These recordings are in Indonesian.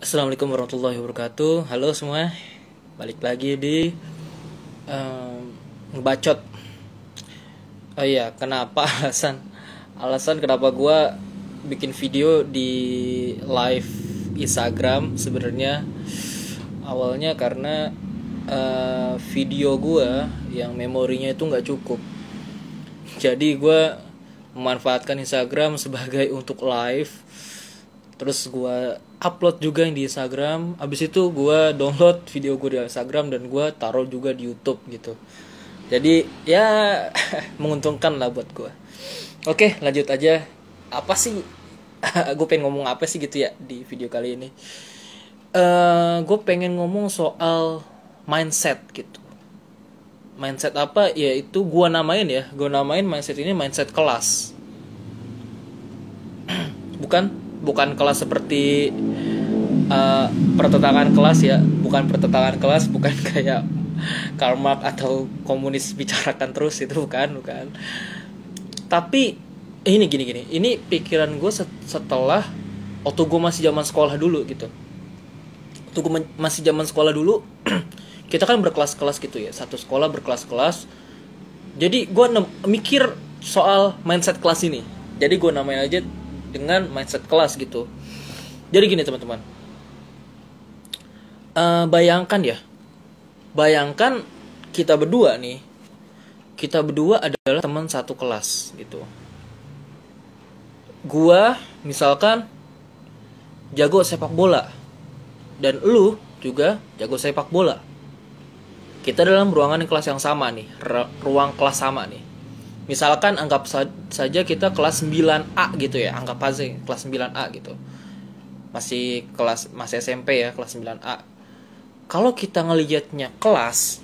Assalamualaikum warahmatullahi wabarakatuh. Halo semua, balik lagi di ngebacot. Oh iya, kenapa alasan kenapa gue bikin video di live Instagram sebenarnya awalnya karena video gue yang memorinya itu nggak cukup. Jadi gue memanfaatkan Instagram sebagai untuk live. Terus gue upload juga yang di Instagram. Abis itu gue download video gue di Instagram dan gue taruh juga di YouTube gitu. Jadi ya menguntungkan lah buat gue. Oke, lanjut aja. Apa sih gue pengen ngomong apa sih gitu ya di video kali ini. Gue pengen ngomong soal mindset gitu. Mindset apa? Ya itu gue namain mindset ini mindset kelas. Bukan kelas seperti pertentangan kelas ya, bukan kayak Karl Marx atau komunis bicarakan terus, itu bukan. Tapi ini gini, ini pikiran gue setelah waktu gue masih zaman sekolah dulu gitu. Waktu gue masih zaman sekolah dulu kita kan berkelas-kelas gitu ya, satu sekolah berkelas-kelas. Jadi gue mikir soal mindset kelas ini, jadi gue namain aja dengan mindset kelas gitu. Jadi gini teman-teman, bayangkan kita berdua adalah teman satu kelas gitu. Gua misalkan jago sepak bola dan lu juga jago sepak bola. Kita dalam ruangan kelas yang sama nih, ruang kelas sama nih. Misalkan anggap saja kita kelas 9A gitu ya, anggap aja kelas 9A gitu. Masih SMP ya, kelas 9A. Kalau kita ngelihatnya kelas,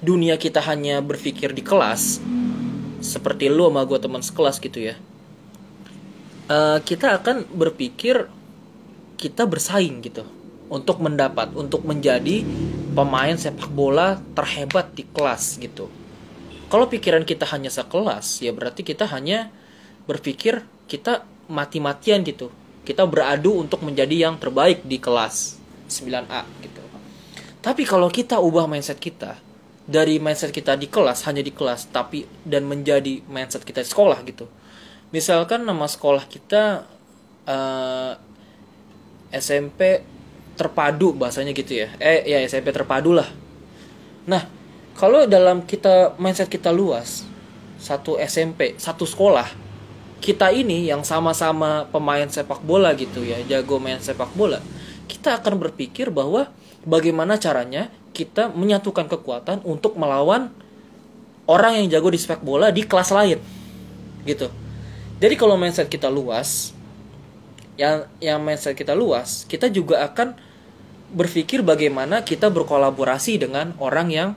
dunia kita hanya berpikir di kelas, seperti lu sama gue teman sekelas gitu ya. Kita akan berpikir kita bersaing gitu untuk menjadi pemain sepak bola terhebat di kelas gitu. Kalau pikiran kita hanya sekelas, ya berarti kita hanya berpikir kita mati-matian gitu. Kita beradu untuk menjadi yang terbaik di kelas 9A gitu. Tapi kalau kita ubah mindset kita dari mindset kita di kelas, hanya di kelas, dan menjadi mindset kita di sekolah gitu. Misalkan nama sekolah kita SMP Terpadu bahasanya gitu ya. Ya SMP Terpadu lah. Nah, kalau dalam mindset kita luas, satu SMP, satu sekolah, kita ini yang sama-sama pemain sepak bola gitu ya, jago main sepak bola, kita akan berpikir bahwa bagaimana caranya kita menyatukan kekuatan untuk melawan orang yang jago di sepak bola di kelas lain gitu. Jadi kalau mindset kita luas, yang mindset kita luas, kita juga akan berpikir bagaimana kita berkolaborasi dengan orang yang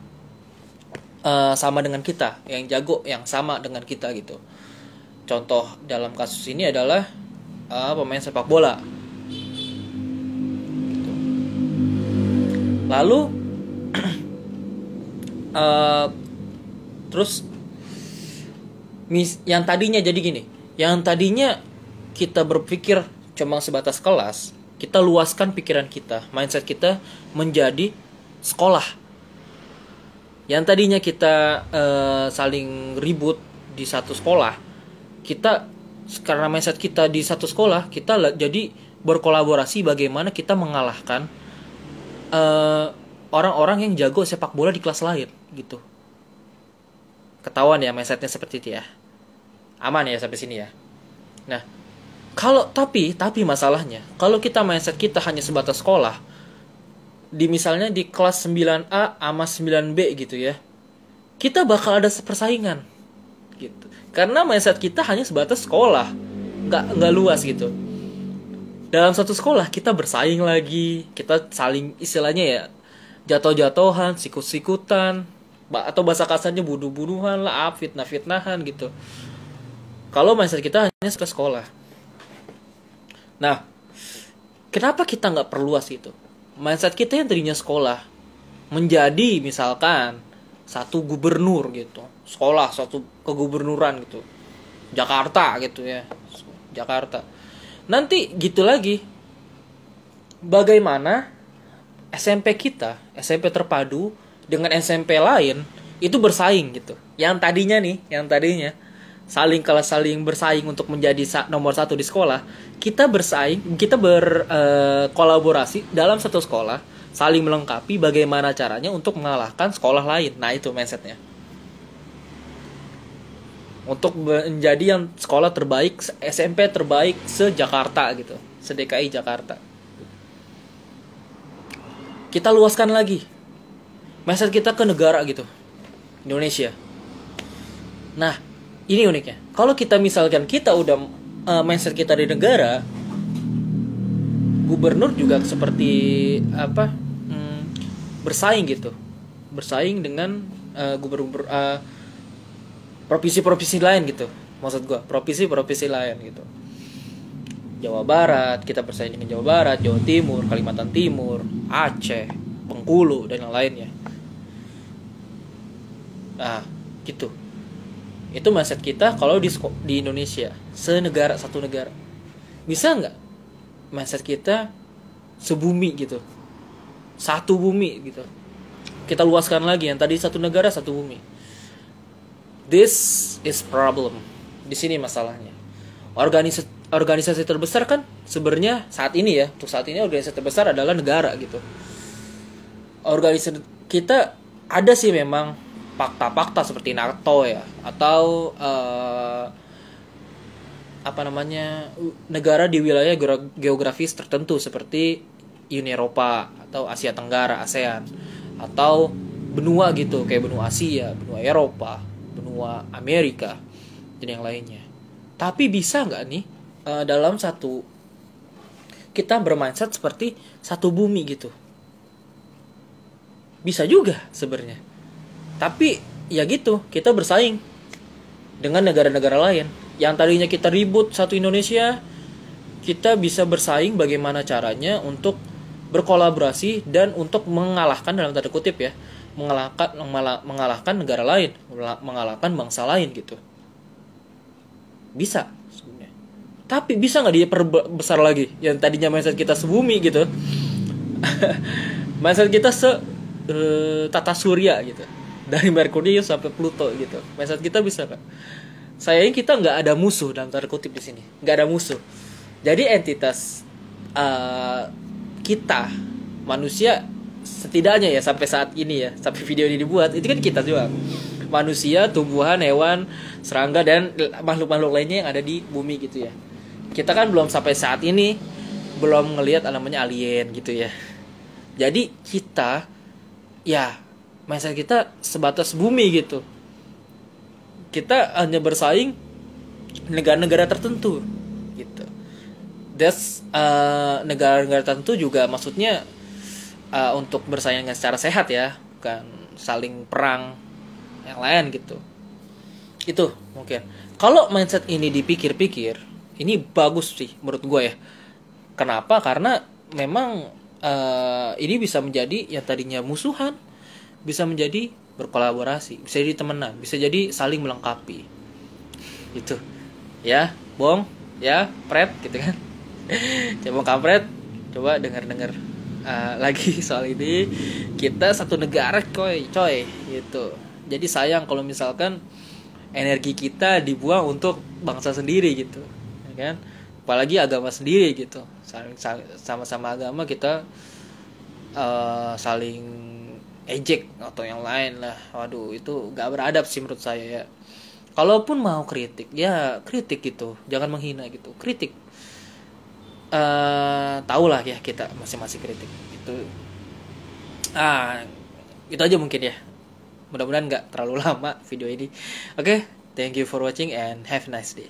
sama dengan kita, yang jago, yang sama dengan kita gitu. Contoh dalam kasus ini adalah pemain sepak bola gitu. Lalu terus yang tadinya kita berpikir cuma sebatas kelas, kita luaskan pikiran kita, mindset kita menjadi sekolah. Yang tadinya kita saling ribut di satu sekolah, kita karena mindset kita di satu sekolah, kita jadi berkolaborasi bagaimana kita mengalahkan orang-orang yang jago sepak bola di kelas lain gitu. Ketahuan ya mindsetnya seperti itu ya. Aman ya sampai sini ya. Nah, tapi masalahnya, kalau kita mindset kita hanya sebatas sekolah, misalnya di kelas 9A sama 9B gitu ya, kita bakal ada persaingan gitu. Karena mindset kita hanya sebatas sekolah, nggak luas gitu. Dalam satu sekolah kita bersaing lagi, kita saling istilahnya ya jatuh-jatuhan, sikut-sikutan, atau bahasa kasarnya bunuh-bunuhan lah, fitnah-fitnahan gitu. Kalau mindset kita hanya ke sekolah. Nah, kenapa kita nggak perluas gitu? Mindset kita yang tadinya sekolah menjadi misalkan satu gubernur gitu, sekolah satu kegubernuran gitu, Jakarta gitu ya, Jakarta. Nanti gitu lagi, bagaimana SMP kita, SMP terpadu dengan SMP lain itu bersaing gitu. Yang tadinya saling bersaing untuk menjadi nomor satu di sekolah, kita bersaing, kita berkolaborasi dalam satu sekolah, saling melengkapi bagaimana caranya untuk mengalahkan sekolah lain. Nah, itu mindsetnya. Untuk menjadi yang sekolah terbaik, SMP terbaik se-Jakarta gitu, se-DKI Jakarta. Kita luaskan lagi mindset kita ke negara gitu, Indonesia. Nah, ini uniknya. Kalau kita misalkan kita udah mindset kita di negara, gubernur juga seperti apa? Bersaing gitu. Bersaing dengan gubernur provinsi-provinsi lain gitu. Maksud gua, provinsi-provinsi lain gitu. Jawa Barat, kita bersaing dengan Jawa Barat, Jawa Timur, Kalimantan Timur, Aceh, Bengkulu, dan yang lainnya. Nah, gitu. Itu mindset kita kalau di Indonesia, satu negara. Bisa nggak mindset kita sebumi gitu, satu bumi gitu? Kita luaskan lagi, yang tadi satu negara satu bumi. This is problem. Di sini masalahnya. Organisasi terbesar kan sebenarnya saat ini ya, untuk saat ini organisasi terbesar adalah negara gitu. Organisasi kita ada sih memang fakta-fakta seperti NATO ya, atau negara di wilayah geografis tertentu seperti Uni Eropa atau Asia Tenggara, ASEAN, atau benua gitu kayak benua Asia, benua Eropa, benua Amerika, dan yang lainnya. Tapi bisa nggak nih dalam satu kita bermindset seperti satu bumi gitu? Bisa juga sebenarnya. Tapi ya gitu, kita bersaing dengan negara-negara lain. Yang tadinya kita ribut satu Indonesia, kita bisa bersaing bagaimana caranya untuk berkolaborasi dan untuk mengalahkan, dalam tanda kutip ya, mengalahkan negara lain, mengalahkan bangsa lain gitu. Bisa sebenarnya. Tapi bisa nggak diperbesar lagi? Yang tadinya mindset kita sebumi gitu, mindset kita tata surya gitu, dari Merkurius sampai Pluto gitu. Mindset kita bisa nggak? Sayangnya kita nggak ada musuh, dalam tanda kutip di sini, nggak ada musuh. Jadi entitas kita manusia, setidaknya ya sampai saat ini ya, sampai video ini dibuat, itu kan kita juga manusia, tumbuhan, hewan, serangga, dan makhluk-makhluk lainnya yang ada di bumi gitu ya. Kita kan belum sampai saat ini belum ngelihat namanya alien gitu ya. Jadi kita ya mindset kita sebatas bumi gitu. Kita hanya bersaing negara-negara tertentu gitu. Negara-negara tertentu juga maksudnya untuk bersaing secara sehat ya, bukan saling perang yang lain gitu. Itu mungkin. Kalau mindset ini dipikir-pikir, ini bagus sih menurut gue ya. Kenapa? Karena memang ini bisa menjadi yang tadinya musuhan, bisa menjadi berkolaborasi, bisa jadi temenan, bisa jadi saling melengkapi. Gitu. Ya, Bong, ya, Pret gitu kan. Coba kampret, coba dengar-dengar lagi soal ini. Kita satu negara coy gitu. Jadi sayang kalau misalkan energi kita dibuang untuk bangsa sendiri gitu, ya kan? Apalagi agama sendiri gitu. Sama-sama agama kita saling ejek atau yang lain lah. Waduh, itu gak beradab sih menurut saya ya. Kalaupun mau kritik, ya kritik gitu, jangan menghina gitu. Kritik, tahulah ya kita masing-masing kritik itu. Itu aja mungkin ya. Mudah-mudahan gak terlalu lama video ini. Oke, thank you for watching and have a nice day.